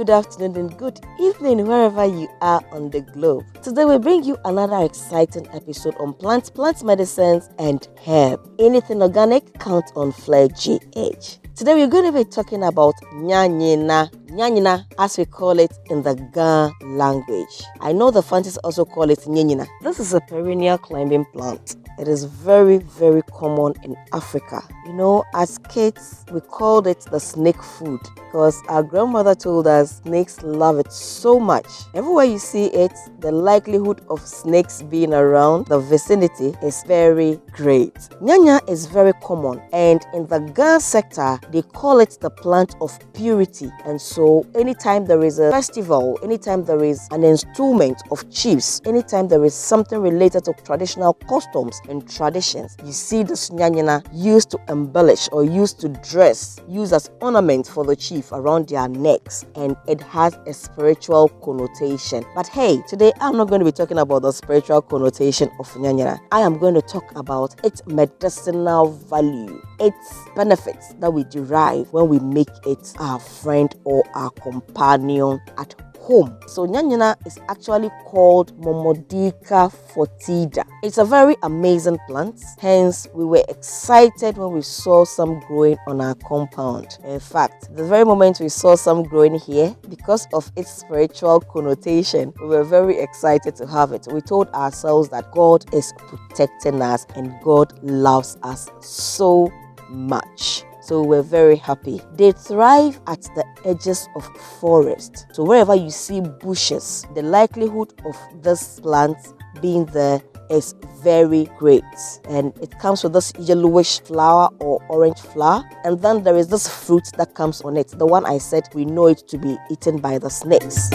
good afternoon, and good evening wherever you are on the globe. Today we bring you another exciting episode on plants, plant medicines, and herb. Anything organic, count on Flare GH. Today we're going to be talking about Nyanyra, as we call it in the Ga language. I know the Fantis also call it Nyenya. This is a perennial climbing plant. It is very, very common in Africa. You know, as kids, we called it the snake food because our grandmother told us snakes love it so much. Everywhere you see it, the likelihood of snakes being around the vicinity is very great. Nyanya is very common, and in the Ga sector, they call it the plant of purity. And so anytime there is a festival, anytime there is an installment of chiefs, anytime there is something related to traditional customs and traditions, you see this Nyanyra used to embellish or used to dress, used as ornament for the chief around their necks, and it has a spiritual connotation. But hey, today I'm not going to be talking about the spiritual connotation of Nyanyra. I am going to talk about its medicinal value, its benefits that we derive when we make it our friend or our companion at home. So Nyanyra is actually called MOMORDICA FOETIDA. It's a very amazing plant, hence we were excited when we saw some growing on our compound. In fact, the very moment we saw some growing here, because of its spiritual connotation, we were very excited to have it. We told ourselves that God is protecting us and God loves us so much. So we're very happy. They thrive at the edges of forest. So wherever you see bushes, the likelihood of this plant being there is very great. And it comes with this yellowish flower or orange flower. And then there is this fruit that comes on it. The one I said we know it to be eaten by the snakes.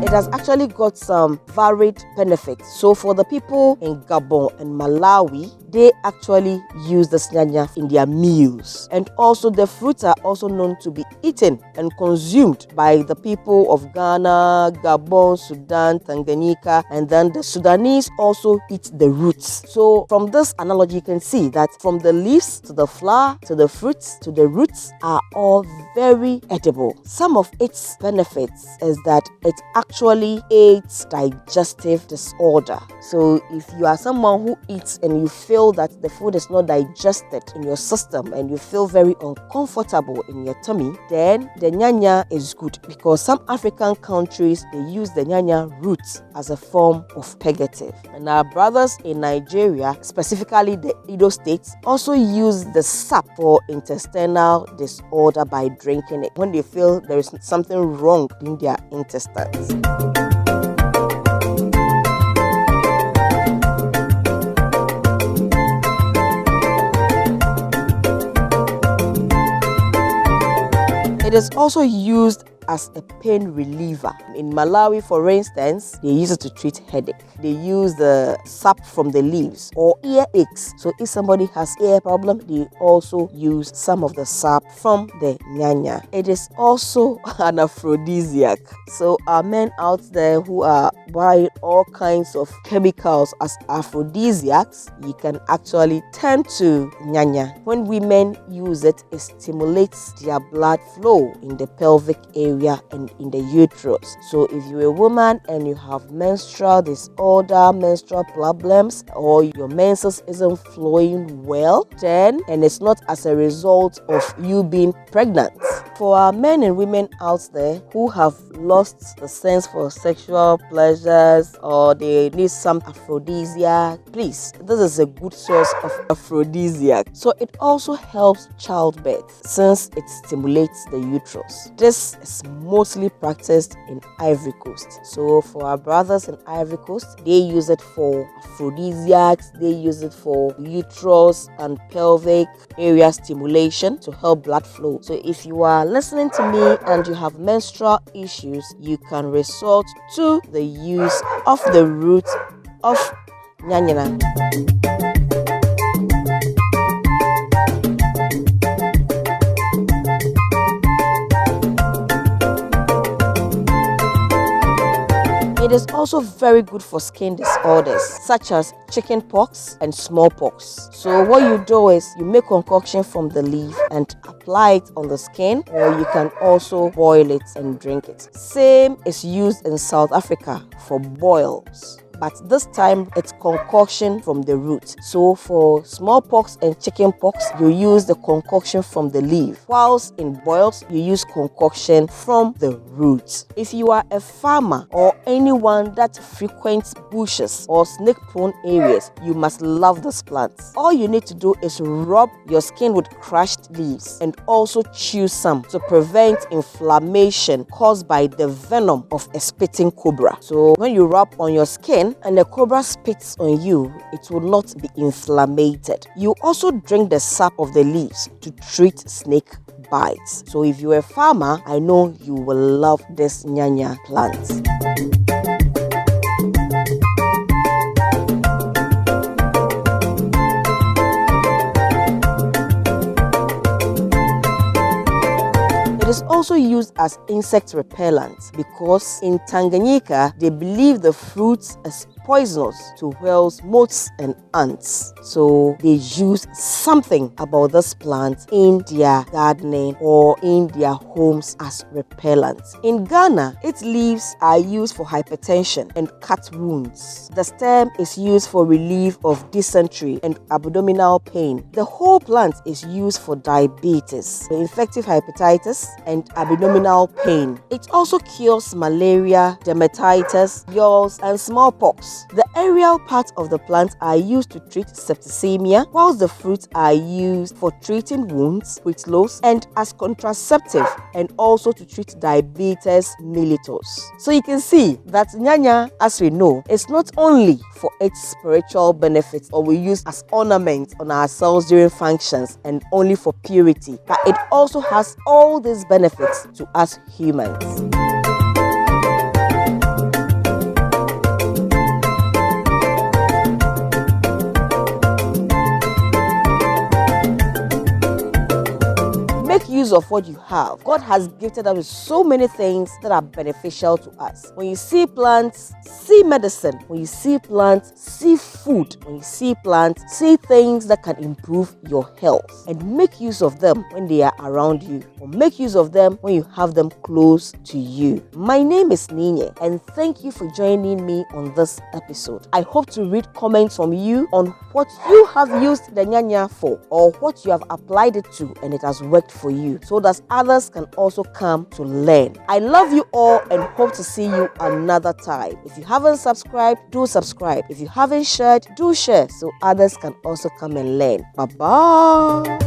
It has actually got some varied benefits. So for the people in Gabon and Malawi, they actually use the Nyanya in their meals. And also the fruits are also known to be eaten and consumed by the people of Ghana, Gabon, Sudan, Tanganyika, and then the Sudanese also eat the roots. So from this analogy, you can see that from the leaves to the flower to the fruits to the roots are all very edible. Some of its benefits is that it actually aids digestive disorder. So if you are someone who eats and you feel that the food is not digested in your system and you feel very uncomfortable in your tummy, then the Nyanya is good, because some African countries, they use the Nyanya roots as a form of purgative. And our brothers in Nigeria, specifically the Edo states, also use the sap for intestinal disorder by drinking it when they feel there is something wrong in their intestines. It is also used as a pain reliever. In Malawi, for instance, they use it to treat headache. They use the sap from the leaves or ear aches. So if somebody has ear problem, they also use some of the sap from the Nyanya. It is also an aphrodisiac. So our men out there who are buying all kinds of chemicals as aphrodisiacs, you can actually turn to Nyanya. When women use it, it stimulates their blood flow in the pelvic area and in the uterus. So if you're a woman and you have menstrual disorder, menstrual problems, or your menses isn't flowing well, then, and it's not as a result of you being pregnant. For our men and women out there who have lost the sense for sexual pleasures, or they need some aphrodisiac, please, this is a good source of aphrodisiac. So it also helps childbirth since it stimulates the uterus. This is mostly practiced in Ivory Coast. So for our brothers in Ivory Coast, they use it for aphrodisiacs, they use it for uterus and pelvic area stimulation to help blood flow. So if you are listening to me and you have menstrual issues, you can resort to the use of the root of Nyanyra. It is also very good for skin disorders such as chickenpox and smallpox. So what you do is you make concoction from the leaf and apply it on the skin, or you can also boil it and drink it. Same is used in South Africa for boils, but this time it's concoction from the root. So for smallpox and chickenpox, you use the concoction from the leaf, whilst in boils, you use concoction from the root. If you are a farmer or anyone that frequents bushes or snake-prone areas, you must love this plant. All you need to do is rub your skin with crushed leaves and also chew some to prevent inflammation caused by the venom of a spitting cobra. So when you rub on your skin and the cobra spits on you, it will not be inflamed. You also drink the sap of the leaves to treat snake bites. So if you're a farmer, I know you will love this Nyanya plant. It is also used as insect repellent because in Tanganyika, they believe the fruits is poisonous to whales, moths, and ants. So they use something about this plant in their gardening or in their homes as repellent. In Ghana, its leaves are used for hypertension and cut wounds. The stem is used for relief of dysentery and abdominal pain. The whole plant is used for diabetes, infective hepatitis, and abdominal pain. It also cures malaria, dermatitis, yaws, and smallpox. The aerial parts of the plant are used to treat septicemia, whilst the fruits are used for treating wounds, weight loss, and as contraceptive, and also to treat diabetes mellitus. So you can see that Nyanya, as we know, is not only for its spiritual benefits or we use as ornament on ourselves during functions and only for purity, but it also has all these benefits to us humans. Make use of what you have. God has gifted us with so many things that are beneficial to us. When you see plants, see medicine. When you see plants, see food. When you see plants, see things that can improve your health. And make use of them when they are around you, or make use of them when you have them close to you. My name is Nyenya, and thank you for joining me on this episode. I hope to read comments from you on what you have used the Nyanya for, or what you have applied it to and it has worked for you, so that others can also come to learn. I love you all and hope to see you another time. If you haven't subscribed, do subscribe. If you haven't shared, do share so others can also come and learn. Bye-bye.